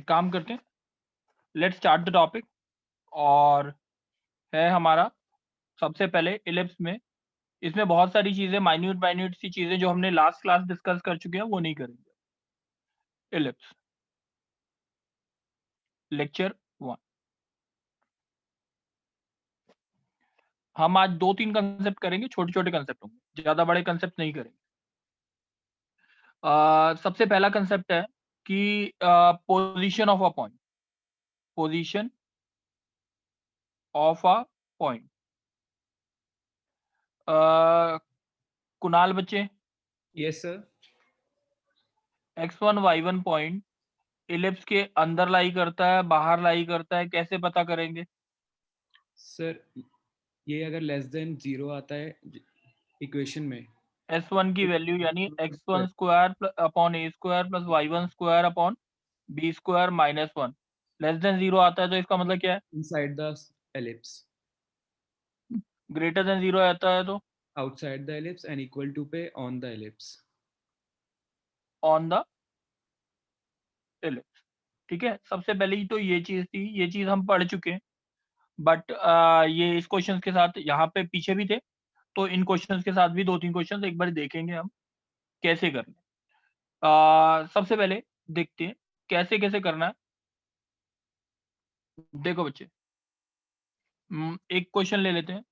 एक काम करते हैं, लेट्स स्टार्ट द टॉपिक। और है हमारा सबसे पहले इलिप्स में, इसमें बहुत सारी चीजें माइन्यूट सी चीजें जो हमने लास्ट क्लास डिस्कस कर चुके हैं वो नहीं करेंगे। Ellipse lecture 1। हम आज 2-3 कंसेप्ट करेंगे, छोटे छोटे कंसेप्ट होंगे, ज्यादा बड़े कंसेप्ट नहीं करेंगे। सबसे पहला कंसेप्ट है कि position of a point. Position of a point. Kunal बच्चे, yes sir. x1 y1 point ellipse के अंदर लाई करता है, बाहर लाई करता है, कैसे पता करेंगे? सर ये अगर लेस देन 0 आता है इक्वेशन में, S1 की वैल्यू यानी x1 square upon a square plus y1 square upon b square minus 1 less than 0 आता है, तो इसका मतलब क्या है? Inside the ellipse. Greater than 0 आता है तो outside the ellipse and equal to पे on the ellipse. On the ellipse. ठीक है, सबसे पहले ही तो ये चीज थी, ये चीज हम पढ़ चुके हैं, बट ये इस क्वेश्चन के साथ यहाँ पे पीछे भी थे, तो इन क्वेश्चंस के साथ भी 2-3 क्वेश्चंस एक बार देखेंगे हम कैसे करना है। सबसे पहले देखते हैं कैसे कैसे करना है। देखो बच्चे, एक क्वेश्चन ले लेते हैं,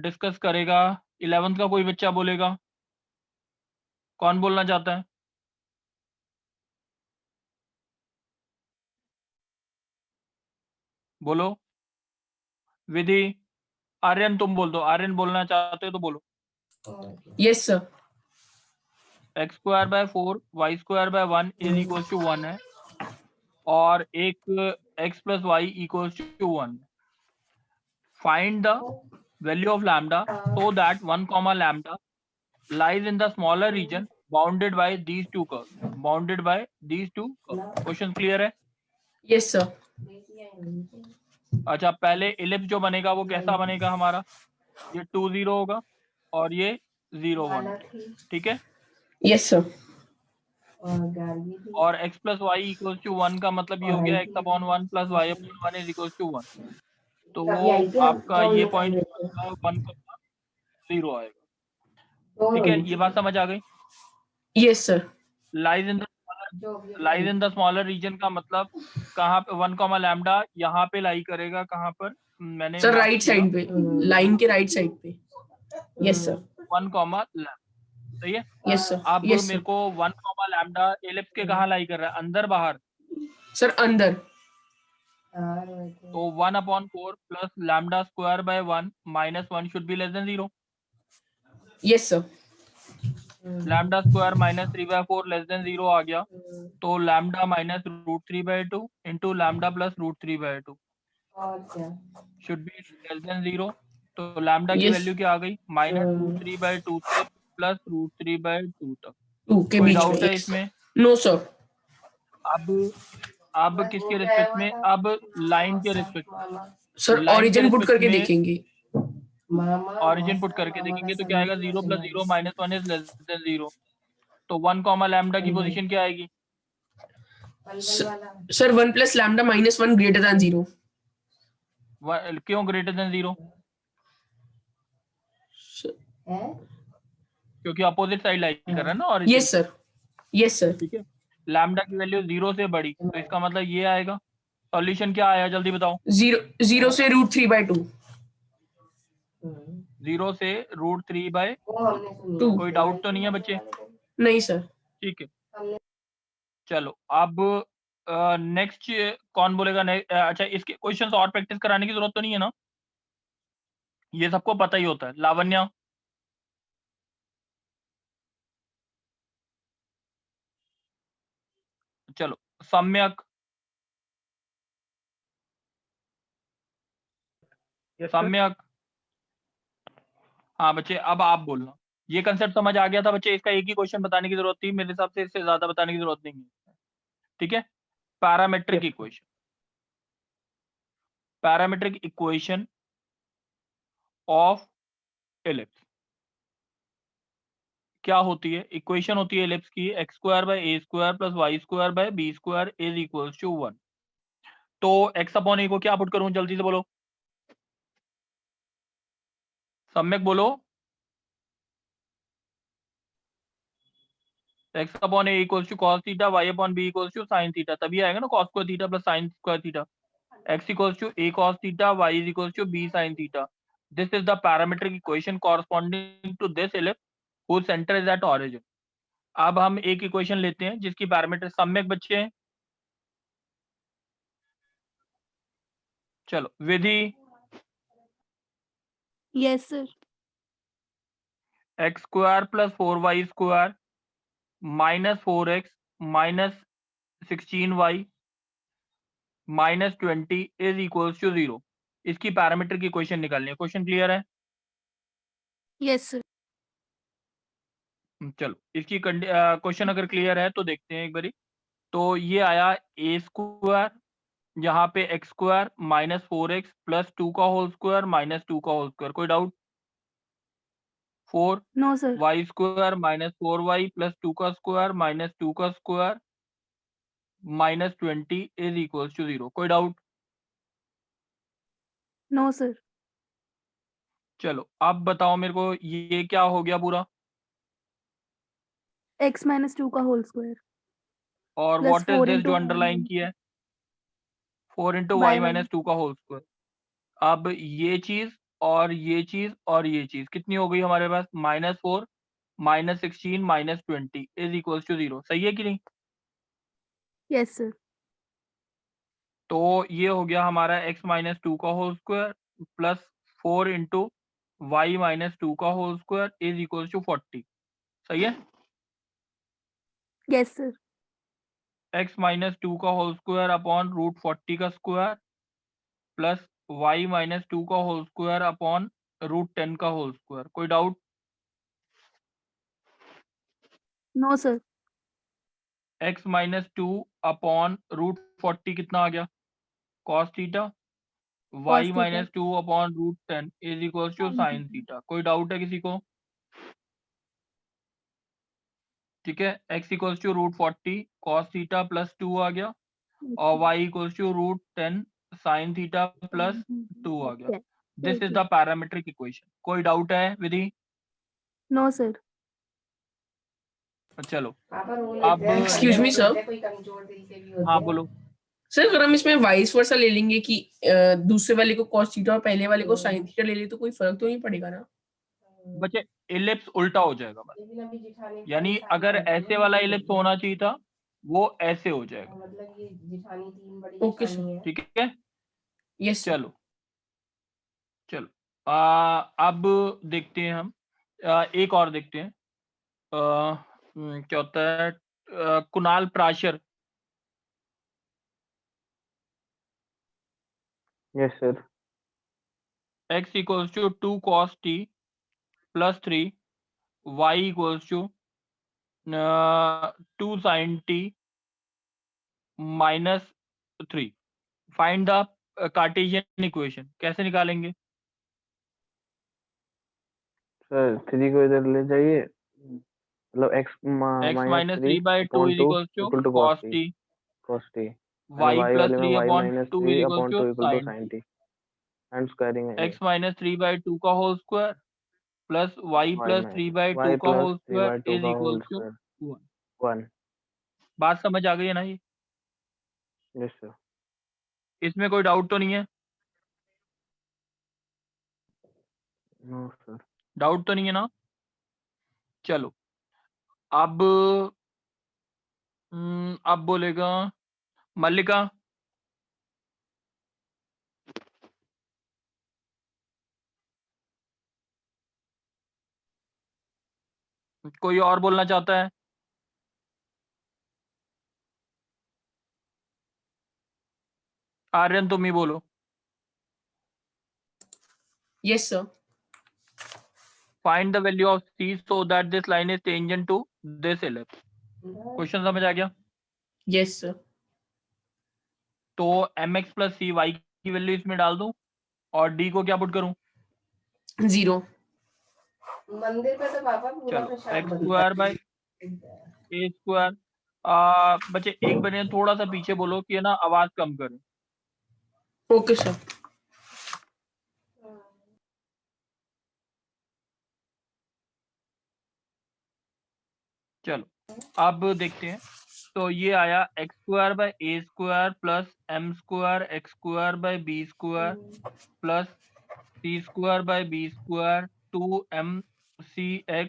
डिस्कस करेगा 11th का कोई बच्चा बोलेगा। कौन बोलना चाहता है? बोलो। विधि, आर्यन तुम बोल दो। आर्यन बोलना चाहते हो तो बोलो। Yes sir. X square by 4 y square by 1 is equal to 1 है, और एक x plus y equal to 1। Find the value of lambda so that 1 comma lambda lies in the smaller region bounded by these two curves. Bounded by these two curves. Question clear है? Yes sir. अच्छा, पहले ellipse जो बनेगा वो कैसा बनेगा हमारा? ये 2 0 होगा और ये 0 1। ठीक है, यस सर। और x plus y equal to 1 का मतलब ये हो गया x upon 1 plus y upon 1 is equal to 1। तो आपका ये पॉइंट 1 0 आएगा। ठीक है, ये बात समझ आ गई? Yes sir. Lies in the smaller region का मतलब कहाँ पे? 1 कॉमा लैम्डा यहाँ पे लाई करेगा, कहाँ पर? मैंने सर मार्क राइट किया साइड पे, लाइन के राइट साइड पे। Yes sir. 1 comma lambda. सही है। Yes sir. अब यस मेरे सर। को 1 कॉमा लैम्डा एलिप्स के कहाँ लाई कर रहा है? अंदर बाहर? सर अंदर। तो 1 upon 4 plus lambda square by 1 minus 1 should be less than 0। Yes sir. Lambda square minus 3/4 less than 0 आ गया, तो lambda minus √3/2 into lambda plus √3/2 should be less than 0। तो लैम्डा की यस। वैल्यू क्या आ गई? -√3/2 से प्लस √3/2 तक। 2 के कोई बीच में। डाउट है यस। इसमें? No sir. अब किसके रिस्पेक्ट में? अब लाइन के रिस्पेक्ट में। तो सर लाइन के ओरिजिन पुट रिस्पेक्ट करके में देखेंगे। ऑरिजिन पुट करके देखेंगे तो क्या आएगा? 0 + 0 - 1 इज लेस देन 0। तो 1 कॉमा लैम्डा की पोजीशन क्या आएगी? Sir 1 plus lambda minus 1 greater than 0। क्यों ग्रेटर देन 0? क्योंकि अपोजिट साइड लाई कर रहा है ना origin. Yes sir. Yes sir. ठीक है, लैम्डा की वैल्यू 0 से बड़ी, तो इसका मतलब ये आएगा। सॉल्यूशन क्या आया जल्दी बताओ? 0 से √3/2। 0 से √3/2। कोई डाउट तो नहीं है बच्चे? नहीं सर। ठीक है, चलो अब नेक्स्ट कौन बोलेगा? अच्छा, इसके क्वेश्चंस और प्रैक्टिस कराने की जरूरत तो नहीं है ना? ये सबको पता ही होता है। लावण्या, चलो। सम्यक, सम्यक। हाँ बच्चे, अब आप बोलना। ये कंसेप्ट समझ आ गया था बच्चे? इसका एक ही क्वेश्चन बताने की जरूरत थी, मेरे हिसाब से इससे ज्यादा बताने की जरूरत नहीं है। ठीक है, parametric equation. Parametric equation of ellipse क्या होती है? इक्वेशन होती है एलिप्स की x square by a square plus y square by b square is equals to 1। तो एक्स अपॉन ए को क्या पुट करूं, जल्दी से बोलो, सम्यक बोलो। X upon a equals to cos theta, y upon b equals to sine theta, तभी आएगा ना cos square theta plus sine square theta. x equals to a cos theta, y is equals to b sin theta. This is the parametric equation corresponding to this ellipse whose center is at origin. अब हम एक equation लेते हैं जिसकी parameter सम्यक बच्चे हैं। चलो Vidhi yes sir. X square plus 4y square minus 4x minus 16y minus 20 is equals to 0। इसकी पैरामीटर की इक्वेशन निकालनी है। क्वेश्चन क्लियर है? Yes sir. चलो इसकी क्वेश्चन अगर क्लियर है तो देखते हैं एक बारी। तो ये आया ए स्क्वायर, यहाँ पे x square minus 4x plus 2 का होल स्क्वायर माइनस 2 का होल स्क्वायर, कोई doubt? 4 no sir. Y square minus 4y plus 2 का स्क्वायर माइनस 2 का square minus 20 is equals to 0, कोई डाउट? No sir. चलो अब बताओ मेरे को ये क्या हो गया पूरा, एक्स माइनस 2 का होल स्क्वायर और plus what is 4 this into जो अंडरलाइन किया है? 4 इंटू वाई वाई माइनस 2 का होल स्क्वायर। अब ये चीज और ये चीज और ये चीज कितनी हो गई हमारे पास? -4 -16 -20 इज इक्वल्स टू 0, सही है कि नहीं? Yes sir. तो ये हो गया हमारा x माइनस 2 का whole square plus 4 into y minus 2 का whole square is equals to 40, सही है? Yes sir. x माइनस 2 का होल स्क्वायर अपॉन रूट 40 का स्क्वायर प्लस वाई माइनस 2 का होल स्क्वायर अपॉन रूट 10 का होल स्क्वायर, कोई doubt? No sir. x minus 2 upon root 40 कितना आ गया? Cos theta. y theta. Minus 2 upon root 10 is equals to Sin sine theta। Theta, कोई doubt है किसी को? ठीक है, x equals to root 40 cos theta plus 2 आ गया और y equals to root 10 sine theta plus 2 आ गया। This is the parametric equation, कोई डाउट है विधि? No sir. चलो अब एक्सक्यूज मी सर। हाँ बोलो। सर अगर हम इसमें वाइस वर्सा ले लेंगे कि दूसरे वाले को cos थीटा और पहले वाले को sin थीटा ले ले तो कोई फर्क तो नहीं पड़ेगा ना? बच्चे इलिप्स उल्टा हो जाएगा बस, यानी अगर ऐसे वाला इलिप्स होना चाहिए था वो ऐसे हो जाएगा। Okay sir. ठीक है, यस सर। चलो चलो अब देखते हैं हम एक और देखते हैं। क्या होता है? Kunal Prashar. Yes sir. x equals to 2 cos t plus 3 y equals to 2 sin t minus 3। Find the Cartesian equation, कैसे निकालेंगे? सर 3 को इधर ले जाइए, मतलब x x minus minus 3 3 by 2 upon is 2 equals to equal to cos t, cos t, y and y plus वाले में 3 y upon minus 2 is 3 equals upon to 2 equal to sine sin t, and squaring है x minus 3 by 2 का whole square plus y y plus minus 3 by 2 y का plus whole 3 by square 2 is का equals whole to square 1। 1। बात समझ आ गई है ना? ये यस सर। इसमें कोई डाउट तो नहीं है? No sir. डाउट तो नहीं है ना? चलो अब बोलेगा मल्लिका। कोई और बोलना चाहता है? आर्यन तुम ही बोलो। Yes sir. Find the value of c so that this line is tangent to this ellipse। Question समझ आ गया? Yes sir. तो mx प्लस सी y की वैल्यू इसमें डाल दूं और d को क्या पुट करूं? 0। मंदिर पे तो पापा पूरा चलो प्रसाद एक्स बनता स्क्वायर बाय है। A square. बच्चे एक बने थोड़ा सा पीछे बोलो कि है ना, आवाज कम करें। Okay sir. चलो अब देखते हैं। तो ये आया x square by a square plus m square x square by b square plus c square by b square 2 MC x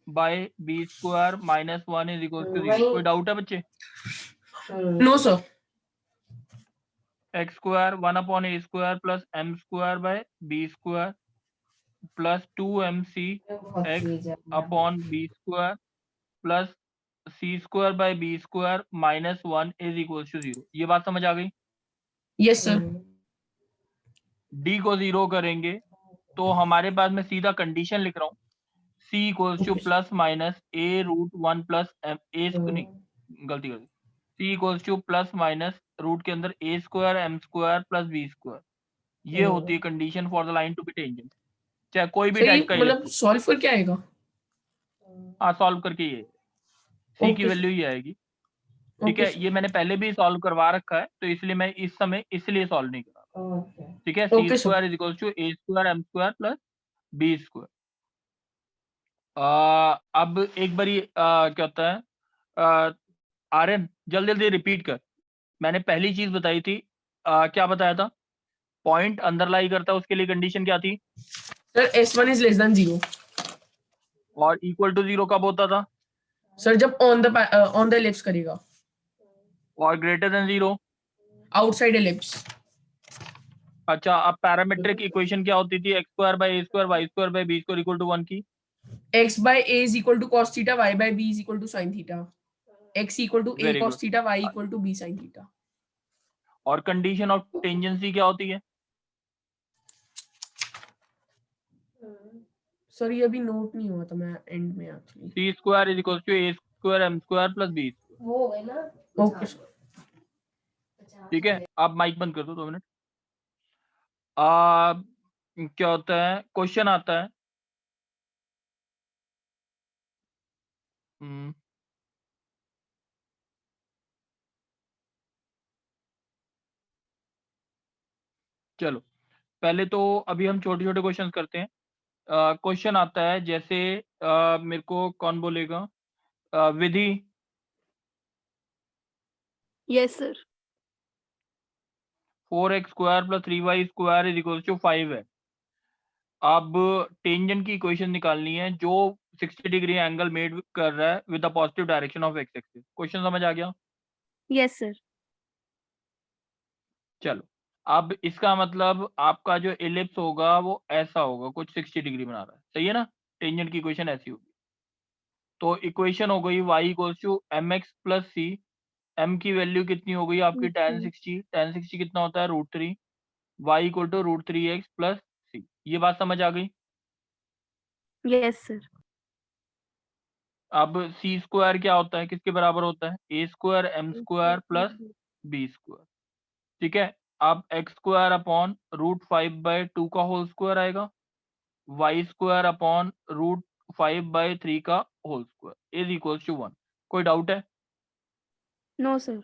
by b square minus 1 is equal to 0। कोई डाउट है बच्चे? No sir. X square 1 upon a square plus m square by b square plus 2MC x upon b square plus c square by b square minus 1 is equal to 0। ये बात समझ आ गई? Yes sir. D को 0 करेंगे तो हमारे पास में सीधा कंडीशन लिख रहा हूँ, c equals to plus minus a root 1 plus a नहीं गलती कर दी, c equals to plus minus root के अंदर a square m square plus b square. ये होती है condition for the line to be tangent, चाहे कोई भी सर ये टाइप का मतलब इलिप्स। सॉल्व कर क्या आएगा? हाँ सॉल्व करके ये सी की Okay, वैल्यू ही आएगी। ठीक ओके है, ये मैंने पहले भी सॉल्व करवा रखा है तो इसलिए मैं इस समय इसलिए सॉल्व नहीं कर रहा। ठीक है, c okay sir. Square is equal to a square m square plus b square. अब एक बारी क्या होता है, आर्यन जल्दी जल्दी रिपीट कर। मैंने पहली चीज बताई थी, क्या बताया था? पॉइंट अंडरलाई करता है उसके लिए कंडीशन क्या थी? Sir S1 is less than 0। और इक्वल टू 0 कब होता था? सर जब ऑन द एलिप्स करेगा। और ग्रेटर देन 0? Outside ellipse. अच्छा, अब पैरामीट्रिक इक्वेशन क्या होती थी? X square by a square y square by b square equal to 1 की। x by a is equal to cos theta, y by b is equal to sin theta, x equal to a very cos good. theta, y equal to b sin theta। और condition of tangency क्या होती है? Sir ये अभी note नहीं हुआ था, मैं एंड में actually. C square is equal to a square m square plus b square. वो है ना। Okay sir. ठीक है, आप माइक बंद कर दो 2 मिनट। क्या होता है, क्वेश्चन आता है, हम्म, चलो पहले तो अभी हम छोटे छोटे क्वेश्चन करते हैं। क्वेश्चन आता है जैसे, मेरे को कौन बोलेगा? विधि। Yes, sir. 4x square plus 3y square is equal to 5 है। अब टेंजेंट की इक्वेशन निकालनी है जो 60 डिग्री एंगल मेड कर रहा है with the positive direction of x axis. Question समझ आ गया? Yes, sir. चलो, अब इसका मतलब आपका जो एलिप्स होगा वो ऐसा होगा, कुछ 60 डिग्री बना रहा है, सही है ना? टेंजेंट की इक्वेशन ऐसी होगी। तो इक्वेशन हो गई y equals to mx plus सी। m की वैल्यू कितनी हो गई आपकी? tan 60। tan 60 कितना होता है? √3। y equal to √3x plus c. ये बात समझ आ गई? Yes, sir. अब सी स्क्वायर क्या होता है, किसके बराबर होता है? A square m square plus b square. ठीक है, अब एक्स स्क्वायर अपॉन √5/2 का होल स्क्वायर आएगा, वाई स्क्वायर अपॉन √5/3 का whole square is equal to 1। कोई डाउट है? No, sir.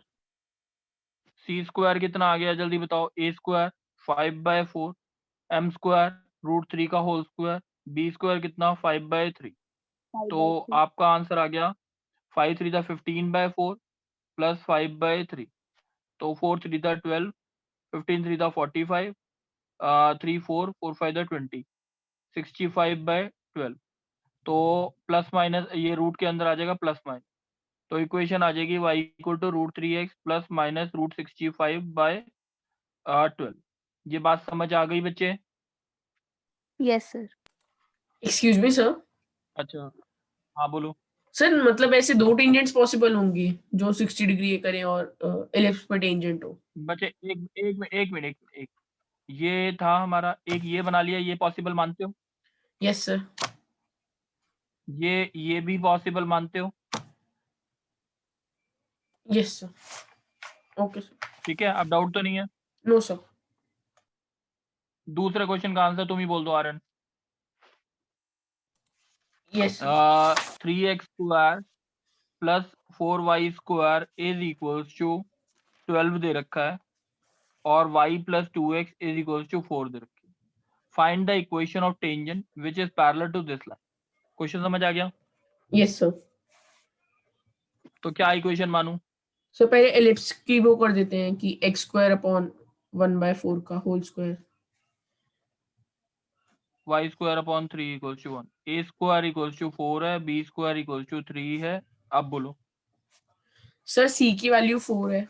सी स्क्वायर कितना आ गया जल्दी बताओ? ए स्क्वायर 5/4, एम स्क्वायर √3 का होल स्क्वायर, बी स्क्वायर कितना? 5/3। तो आपका आंसर आ गया 5 3 15/4 प्लस 5/3। तो 4 3 12, 15 3 45, 3 4 4 5 20, 65/12। तो प्लस माइनस ये रूट के अंदर आ जाएगा प्लस माइनस, तो इक्वेशन आ जाएगी y equal to √3x plus minus √65/12। ये बात समझ आ गई बच्चे? Yes, sir. Excuse me sir. अच्छा, हाँ बोलो। सर मतलब ऐसे दो टेंजेंट्स पॉसिबल होंगी जो 60 डिग्री करें और एलिप्स पे टेंजेंट हो। बच्चे एक मिनट, एक ये था हमारा, एक ये बना लिया, ये पॉसिबल मानते हो? Yes sir. ये भी पॉसिबल मानते हो? Yes sir. Okay sir. ठीक है, अब डाउट तो नहीं है? No sir. दूसरे क्वेश्चन का आंसर तुम ही बोल दो Aryan. Yes 3x square plus 4y square is equals to 12 दे रखा है और y plus 2x is equals to 4 दे रखी है। Find the equation of tangent which is parallel to this line. Question समझ आ गया? Yes sir. तो क्या इक्वेशन मानूं? सो पहले एलिप्स की वो कर देते हैं कि x स्क्वायर अपॉन 1/4 का whole square. y square upon 3 equals to 1, a square equals to 4 है, b स्क्वायर इक्वल्स टू 3 है। अब बोलो सर c की वैल्यू 4 है।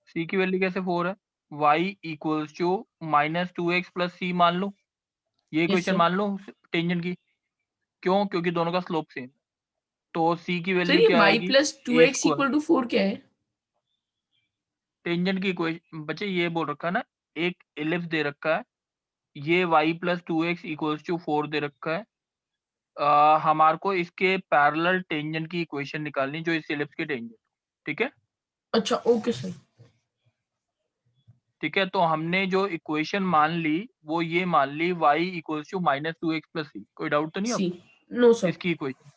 c की वैल्यू कैसे 4 है? y equals to -2x plus c मान लो, ये Yes, इक्वेशन sir. मान लो टेंजेंट की। क्यों? क्योंकि दोनों का स्लोप सेम। तो c की सर वैल्यू ये क्या y आएगी? Plus a 2x square. Equal to 4 क्या है? टेंजेंट की इक्वेशन बच्चे ये बोल रखा है ना, एक एलिप्स दे रखा है, ये y plus 2x equals to 4 दे रखा है। हमारे को इसके पैरेलल टेंजेंट की इक्वेशन निकालनी जो इस एलिप्स के टेंजेंट। ठीक है, अच्छा ओके सर। ठीक है। तो हमने जो इक्वेशन मान ली वो ये मान ली y equals to -2x plus c. कोई डाउट तो नहीं c अब नो सर। इसकी equation?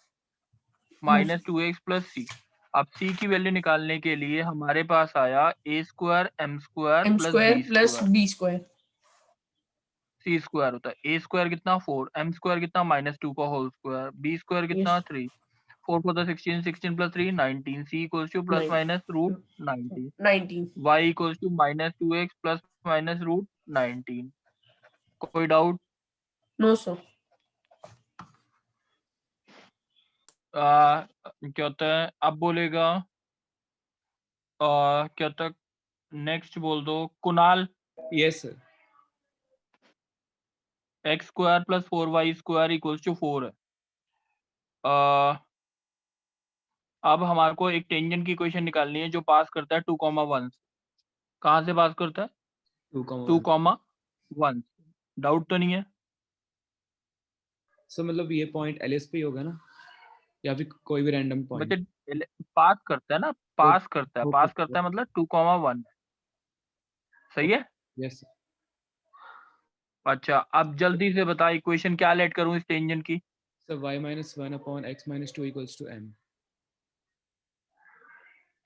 No, sir. -2x plus c. अब c की वैल्यू निकालने के लिए हमारे पास आया a square m square m plus square b plus square. b square. c square होता है a स्क्वायर कितना 4, m स्क्वायर कितना -2 का होल स्क्वायर, b स्क्वायर कितना yes 3, 4 4 16, 16 plus 3 19, c equals to plus minus root 19, 19। y equals to -2x plus minus root 19। कोई doubt? No sir. क्या होता है अब बोलेगा? क्या होता है? नेक्स्ट बोल दो Kunal. Yes sir. X square plus 4y square equals to 4 है। अब हमारे को एक टेंजेंट की इक्वेशन निकालनी है जो पास करता है 2,1। कहाँ से पास करता है? 2,1। डाउट तो नहीं है? सर मतलब ये पॉइंट एलिस पे ही होगा ना, या फिर कोई भी रैंडम बच्चे पॉइंट? पास करता है ना, पास करता है, ओके पास करता है मतलब 2,1। सही है। Yes sir. अच्छा अब जल्दी से बता इक्वेशन क्या लेट करूं इस टेंजेंट की? Sir y minus 1 upon x minus 2 equals to m।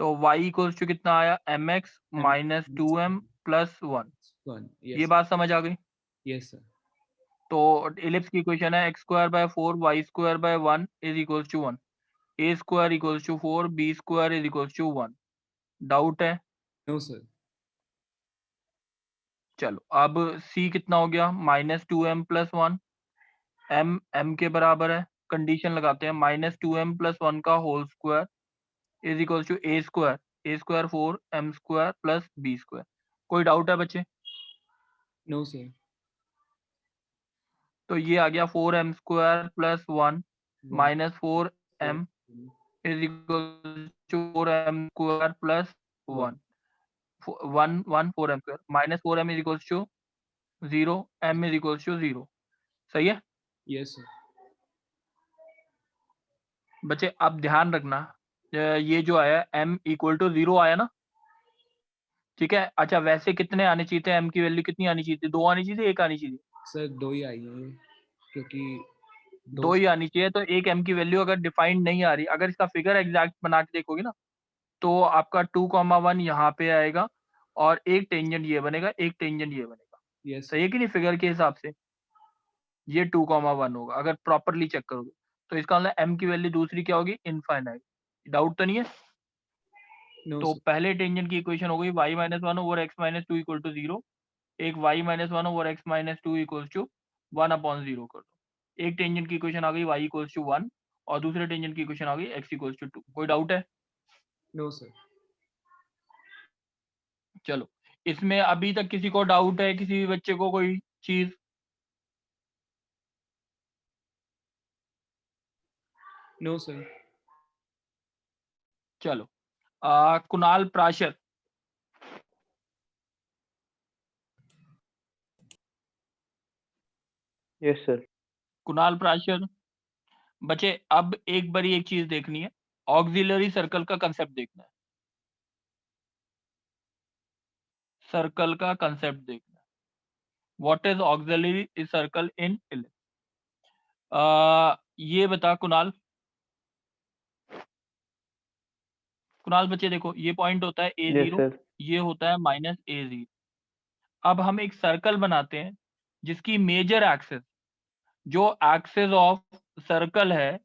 तो y इक्वल्स टू कितना आया? mx minus 2m plus 1। 1 ये यस बात समझ आ गई? Yes sir. तो एलिप्स की इक्वेशन है x square by 4 y square by 1 is equals to 1, a square equals to 4 b square is equals to 1। Doubt है? No sir. चलो अब c कितना हो गया? -2m plus 1। m के बराबर है, कंडीशन लगाते हैं -2m प्लस 1 का whole square is equals to a square 4 m square plus b square. कोई डाउट है बच्चे? No sir. तो ये आ गया 4m square plus 1 minus 4m is equal to 4m square plus 1 1 1 4m square minus 4m is equal to 0, m is equal to 0। सही है yes sir. बच्चे? अब ध्यान रखना ये जो आया m इक्वल टू 0 आया ना, ठीक है। अच्छा वैसे कितने आने चाहिए थे? m की वैल्यू कितनी आनी चाहिए थी? 2 आनी चाहिए थी, 1 आनी चाहिए थी? सर 2 ही आई है क्योंकि 2 ही आनी चाहिए। तो एक m की वैल्यू अगर डिफाइंड नहीं आ रही, अगर इसका फिगर एग्जैक्ट बना के देखोगे ना, तो आपका 2,1 यहाँ पे आएगा और एक टेंजेंट ये बनेगा, एक टेंजेंट ये बनेगा। यस सही है कि नहीं? फिगर के हिसाब से ये 2,1 होगा अगर प्रॉपरली चेक करोगे। तो इसका मतलब m की वैल्यू दूसरी क्या होगी? इनफाइनाइट। डाउट तो नहीं है? नो तो सर। पहले टेंजेंट की इक्वेशन हो गई y minus 1 over x minus 2 equal to 0, एक y minus 1 over x minus 2 equal to 1/0 कर दो। एक टेंजेंट की इक्वेशन आ गई y इक्वल्स टू 1 और दूसरे टेंजेंट की इक्वेशन आ गई x इक्वल्स टू 2। कोई डाउट है? No sir. चलो इसमें अभी तक किसी को डाउट है? किसी भी बच्चे को कोई चीज? No sir. चलो कुणाल प्राशर। Yes sir. कुणाल प्राशर बच्चे अब एक बारी एक चीज देखनी है, ऑक्सिलरी सर्कल का कंसेप्ट देखना है। सर्कल का कंसेप्ट देखना है। What is auxiliary circle in ellipse? ये बता कुणाल, बच्चे देखो ये पॉइंट होता है यस A0, सर। ये होता है -A0। अब हम एक सर्कल बनाते हैं जिसकी मेजर एक्सिस, जो एक्सिस ऑफ सर्कल है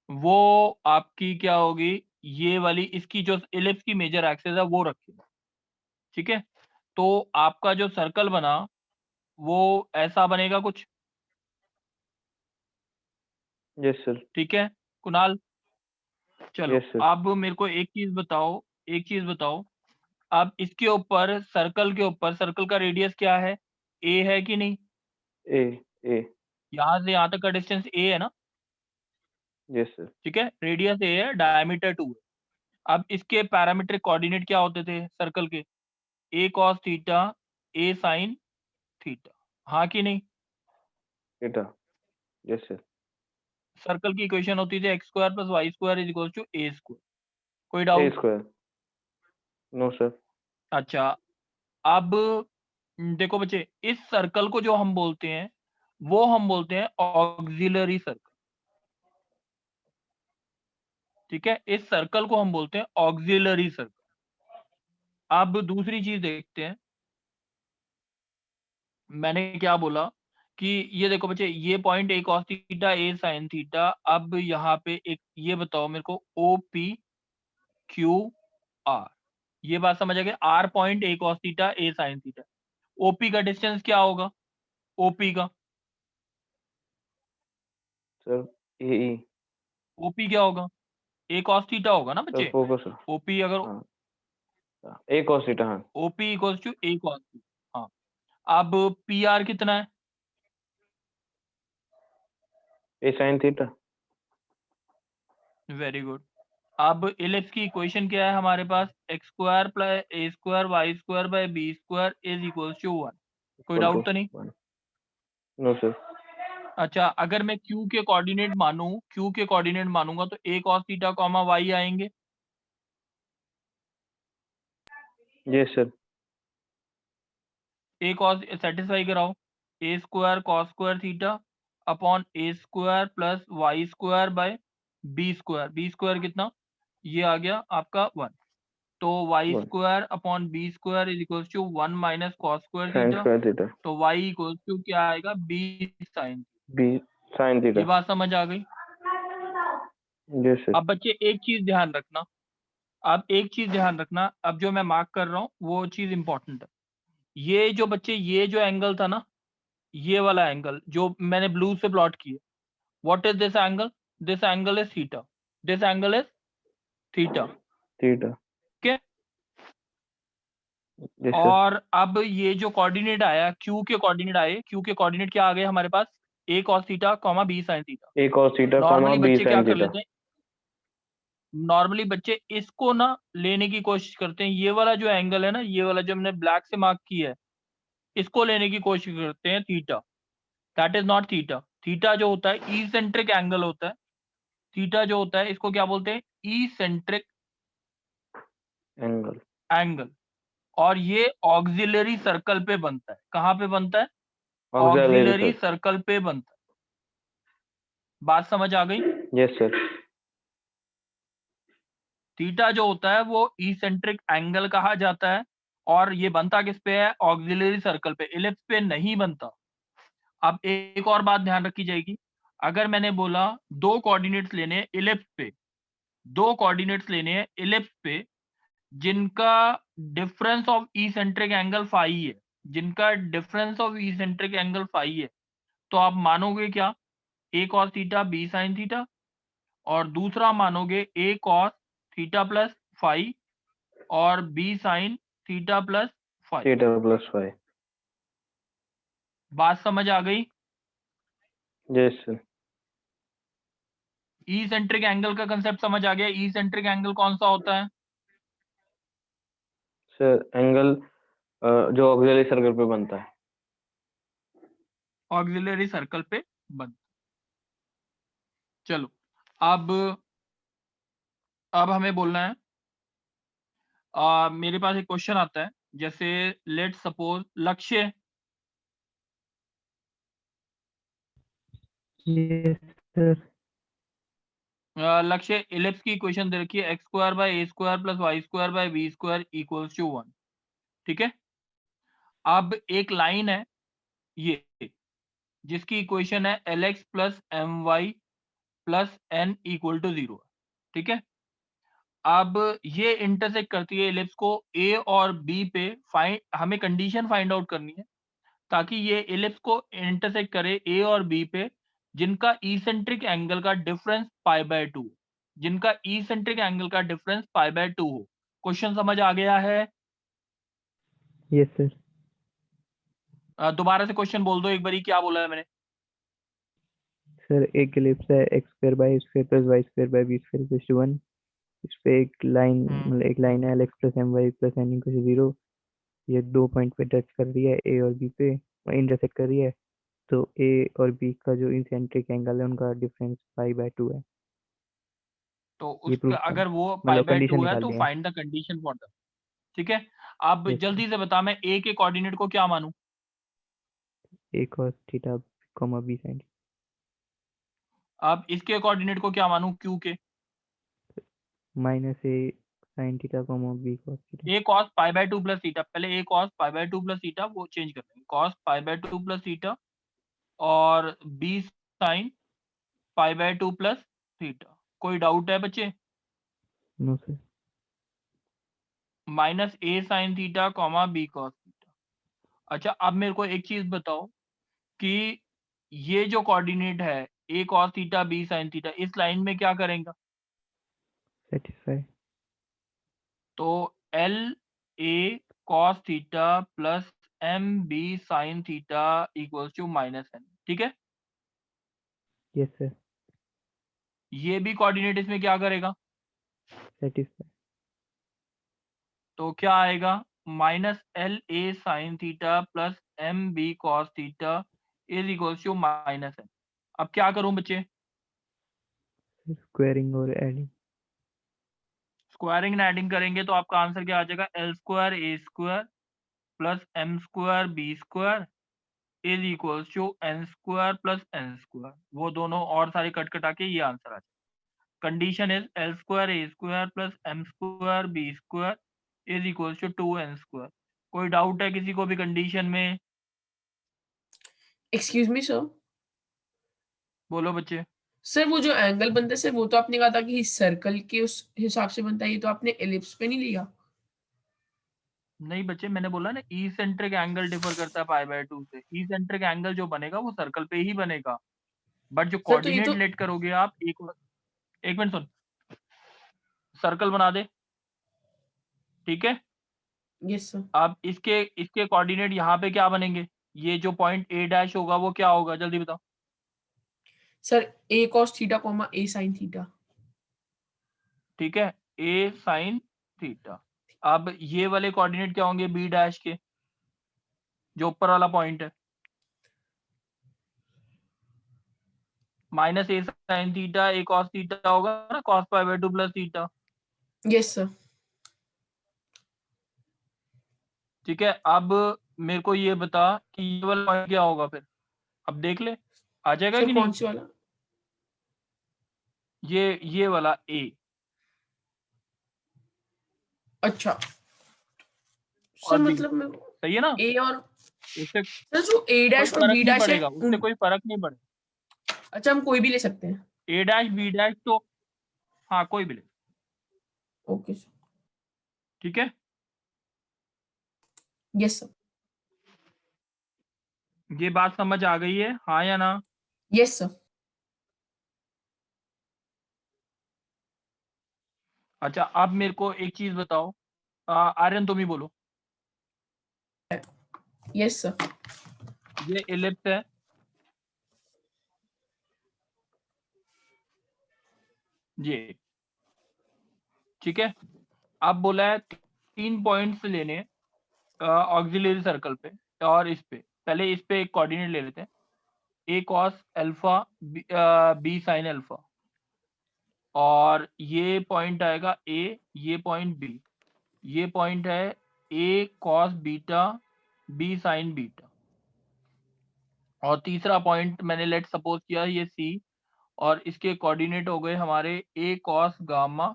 वो आपकी क्या होगी, ये वाली, इसकी जो इलिप्स की मेजर एक्सिस है वो रखें, ठीक है। तो आपका जो सर्कल बना वो ऐसा बनेगा कुछ, यस सर। ठीक है कुणाल। चलो यस सर। अब मेरे को एक चीज बताओ, अब इसके ऊपर, सर्कल का रेडियस क्या है, ए है कि नहीं? ए ए। यहाँ से यहाँ तक का डिस्टेंस ए है ना, यस सर। ठीक है, रेडियस ए है, डायमीटर 2 है। अब इसके पैरामीट्रिक कोऑर्डिनेट क्या होते थे सर्कल के, a cos theta, a sine theta, हाँ कि नहीं? थीटा। Yes sir. सर्कल की इक्वेशन होती थी x square plus y square is equal to a square. कोई a doubt? Square. No sir. अच्छा, अब देखो बच्चे, इस सर्कल को जो हम बोलते हैं वो हम बोलते हैं ऑक्सिलरी सर्कल, ठीक है, इस सर्कल को हम बोलते हैं ऑक्सिलरी सर्कल। अब दूसरी चीज देखते हैं, मैंने क्या बोला कि ये देखो बच्चे, ये point a cos theta, a sine theta. अब यहाँ पे एक ये बताओ मेरे को, ओ पी क्यू आर, ये बात समझ आ गई, R point a cos theta, a sine theta. OP का डिस्टेंस क्या होगा, ओपी का, सर ए ई। ओपी क्या होगा, ए कॉस थीटा होगा ना सर बच्चे। फोकस। ओपी अगर, हाँ ए कॉस थीटा। हाँ OP equals to a cos theta, हाँ। अब पी आर कितना है, a sine theta. Very good. अब इलिप्स की इक्वेशन क्या है हमारे पास, x square plus a square y square by b square is equals to 1। कोई डाउट तो नहीं? No sir. अच्छा, अगर मैं Q के कोऑर्डिनेट मानूंगा तो a cos theta comma y आएंगे, yes sir. a cos satisfy कराओ, a square cos square theta upon a square plus y square by b square कितना, ये आ गया आपका 1। तो y square upon b square is equals to 1 minus cos square sine theta, square theta. तो y equals टू क्या आएगा, b साइन। बी साइन ये थीटा। बात समझ आ गई? Yes sir. अब बच्चे एक चीज ध्यान रखना, अब जो मैं मार्क कर रहा हूँ वो चीज इंपॉर्टेंट है। ये जो बच्चे, ये जो एंगल था ना, ये वाला एंगल जो मैंने ब्लू से प्लॉट किया, what is this angle, this angle is theta, this angle is theta, theta. ठीक है। Yes sir. और अब ये जो कोऑर्डिनेट आया, क्यू के कोऑर्डिनेट क्या आ गए हमारे पास, a cos theta comma b sin theta. A cos theta comma normally B बच्चे क्या साइन कर थीटा। लेते हैं, नॉर्मली बच्चे इसको ना लेने की कोशिश करते हैं, ये वाला जो एंगल है ना, ये वाला जो हमने ब्लैक से मार्क किया है, इसको लेने की कोशिश करते हैं theta. That is not theta. Theta जो होता है इसेंट्रिक एंगल होता है, थीटा जो होता है इसको क्या बोलते हैं, इसेंट्रिक एंगल। एंगल। और ये ऑक्सिलरी सर्कल पे बनता है, कहाँ पे बनता है, ऑक्सिलरी ऑक्सिलरी सर। सर्कल पे बनता है। बात समझ आ गई? Yes sir. थीटा जो होता है वो इसेंट्रिक एंगल कहा जाता है, और ये बनता किस पे है, ऑक्सिलरी सर्कल पे, इलिप्स पे नहीं बनता। अब एक और बात ध्यान रखी जाएगी, अगर मैंने बोला दो कोऑर्डिनेट्स लेने हैं इलिप्स पे, जिनका difference of eccentric angle phi है, तो आप मानोगे क्या, a cos theta b sin theta, और दूसरा मानोगे a cos theta plus phi और b sin theta plus phi. Theta plus five. बात समझ आ गई? Yes sir. इसेंट्रिक एंगल का कंसेप्ट समझ आ गया? इसेंट्रिक एंगल कौन सा होता है, सर एंगल जो ऑक्सिलरी सर्कल पे बनता है। ऑक्सिलरी सर्कल पे बनता। चलो अब हमें बोलना है, मेरे पास एक क्वेश्चन आता है, जैसे let suppose Lakshya yes sir. Lakshya ellipse की इक्वेशन दे रखी है x square by a square plus y square by b square equals to 1। ठीक है, अब एक लाइन है ये जिसकी इक्वेशन है l x plus m y plus n equal to 0। ठीक है, अब ये इंटरसेक्ट करती है इलिप्स को ए और बी पे। हमें कंडीशन फाइंड आउट करनी है ताकि ये इलिप्स को इंटरसेक्ट करे ए और बी पे जिनका इसेंट्रिक एंगल का डिफरेंस π/2, जिनका इसेंट्रिक एंगल का डिफरेंस π/2 हो। क्वेश्चन समझ आ गया है? Yes sir. दोबारा से क्वेश्चन बोल दो एक बारी, क्या बोला है मैंने? सर एक एलिप्स है x square by square plus y square by b square equals to 1। इस पे एक लाइन मतलब एक लाइन है l x plus m y plus n equals to 0। ये 2 पॉइंट पे टच कर रही है ए और बी पे, इंटरसेक्ट कर रही है। तो ए और बी का जो इंसेंट्रिक एंगल है उनका डिफरेंस π/2 है। तो ये उसका प्रूफ था, अगर वो मतलब कंडीशन π/2 है निकाल तो दी है। Find the condition for the. ठीक है, अब यस जल्दी से बता, मैं ए के कोऑर्डिनेट को क्या मानूं? A cos theta comma b sin। अब इसके कोऑर्डिनेट को क्या मानूं क्यू के? Minus a sin theta comma b cos theta. A cos π/2 plus theta, पहले ए cos π/2 प्लस थीटा वो चेंज कर देंगे, cos π/2 प्लस थीटा और बी sin π/2 प्लस थीटा। कोई डाउट है बच्चे? No sir. Minus a sine theta comma b cos theta. अच्छा, अब मेरे को एक चीज बताओ कि ये जो कोऑर्डिनेट है a cos theta b sin theta, इस लाइन में क्या करेंगे? सेटिस्फाई। तो l a cos theta plus m b sine theta equals to -n। ठीक है, यस सर। ये भी कोऑर्डिनेट इसमें क्या करेगा? सेटिस्फाई। तो क्या आएगा? -L a sine theta plus m b cos theta is equals to -n। अब क्या करूं बच्चे? स्क्वायरिंग और एडिंग। स्क्वायरिंग एंड एडिंग करेंगे तो आपका आंसर क्या आ जाएगा? L square a square plus m square b square is equals to n square plus n square. वो दोनों और सारे कट कटा के ये आंसर आ जाएगा। Condition is l square a square plus m square b square is equals to 2n square. कोई डाउट है किसी को भी कंडीशन में? Excuse me sir. बोलो बच्चे। सर वो जो एंगल बनता है सर, वो तो आपने कहा था कि सर्कल के उस हिसाब से बनता है, ये तो आपने एलिप्स पे नहीं लिया। नहीं बच्चे, मैंने बोला ना इसेंट्रिक एंगल डिफर करता है π/2 से। इसेंट्रिक एंगल जो बनेगा वो सर्कल पे ही बनेगा, बट जो सर तो ये कोऑर्डिनेट तो लेट करोगे आप, एक मिनट सुन, सर्कल बना दे। ठीक है, यस सर। अब इसके कोऑर्डिनेट यहाँ पे क्या बनेंगे? ये जो पॉइंट ए डैश होगा वो क्या होगा, जल्दी बताओ। सर ए cos थीटा कॉमा ए sin थीटा। ठीक है, ए साइन थीटा। अब ये वाले कोऑर्डिनेट क्या होंगे बी डैश के, जो ऊपर वाला पॉइंट है? -a sine theta a cos theta होगा ना, cos π/2 plus theta. Yes sir. ठीक है, अब मेरे को ये बता कि ये वाला पॉइंट क्या होगा फिर। अब देख ले, आ जाएगा सर कि कौन नहीं? सी वाला? ये वाला ए। अच्छा सर, और बी, मतलब मैं सही है ना? ए और उससे सर जो ए कोई डैश और फर्क बी नहीं डैश है पड़ेगा, उससे कोई फर्क नहीं पड़ेगा। अच्छा, हम कोई भी ले सकते हैं। ए डैश बी डैश तो हाँ कोई भी ले। Okay sir. ठीक है, यस सर। ये बात समझ आ गई है, हाँ या ना? Yes sir. अच्छा, अब मेरे को एक चीज बताओ, आर्यन तुम ही बोलो। Yes sir. ये इलिप्स है, ये ठीक है। अब बोला है 3 पॉइंट्स लेने ऑक्सिलरी सर्कल पे, और इस पे पहले इस पे एक कोऑर्डिनेट ले लेते हैं, a cos alpha b sine alpha, और ये पॉइंट आएगा ए, ये पॉइंट बी, ये पॉइंट है a cos beta b sine beta. और तीसरा पॉइंट मैंने लेट सपोज किया ये सी, और इसके कोऑर्डिनेट हो गए हमारे a cos gamma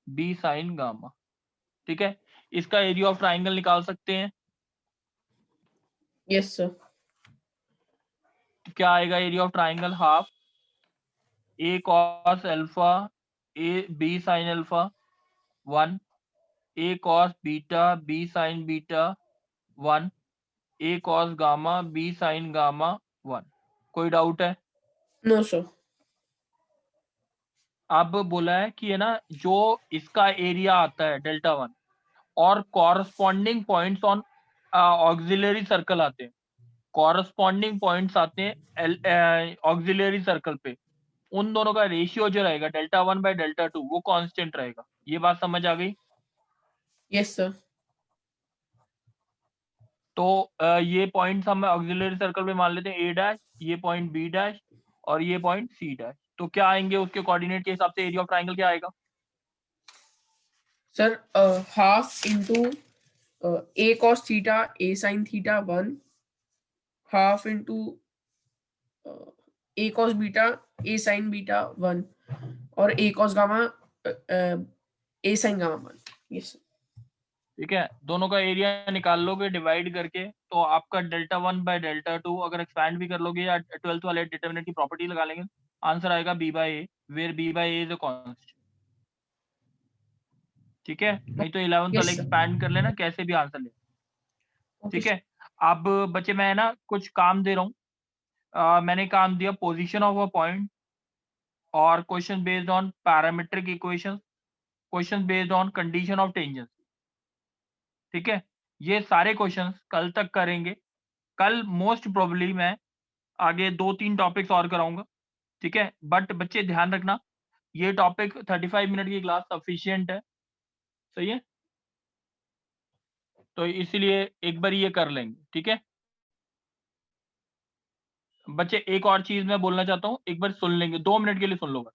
b sin gamma. ठीक है, इसका एरिया ऑफ ट्राइंगल निकाल सकते हैं। Yes sir. तो क्या आएगा area of triangle? Half a cos alpha a b sin alpha 1, a cos beta b sin beta 1, a cos gamma b sin gamma 1। कोई डाउट है? No sir. अब बोला है कि है ना, जो इसका एरिया आता है डेल्टा 1 और corresponding points on auxiliary circle आते हैं, कॉरस्पॉन्डिंग पॉइंट्स आते हैं ऑक्सिलरी सर्कल पे, उन दोनों का रेशियो जो रहेगा डेल्टा 1 बाय डेल्टा 2 वो कांस्टेंट रहेगा। ये बात समझ आ गई? Yes sir. तो ये पॉइंट्स हम ऑक्सिलरी सर्कल पे मान लेते हैं ए डैश, ये पॉइंट बी डैश और ये पॉइंट सी डैश। तो क्या आएंगे उसके कोऑर्डिनेट के हिसाब से एरिया ऑफ ट्राइंगल क्या आएगा? Sir half into a cos theta a sin theta 1, half into a cos beta a sin beta 1 और a cos gamma a sin gamma 1। Yes. ठीक है, दोनों का एरिया निकाल लोगे डिवाइड करके, तो आपका डेल्टा 1 बाय डेल्टा 2 अगर एक्सपैंड भी कर लोगे या 12th वाले डिटरमिनेंट की प्रॉपर्टी लगा लेंगे, आंसर आएगा b by a, where b by a is a constant. ठीक है, नहीं तो 11th वाले Yes, sir. एक्सपैंड कर लेना, कैसे भी आंसर ले। Okay, ठीक है, अब बच्चे मैं ना कुछ काम दे रहा हूँ। मैंने काम दिया पोजीशन ऑफ अ पॉइंट और question based on parametric equation, question based on condition of tangency. ठीक है, ये सारे क्वेश्चंस कल तक करेंगे। कल मोस्ट प्रोबेबली मैं आगे 2-3 टॉपिक्स और कराऊंगा। ठीक है, बट बच्चे ध्यान रखना, ये टॉपिक 35 मिनट की क्लास सफिशिएंट है। सही है, तो इसीलिए एक बार ये कर लेंगे। ठीक है बच्चे, एक और चीज मैं बोलना चाहता हूँ, एक बार सुन लेंगे, 2 मिनट के लिए सुन लो बस।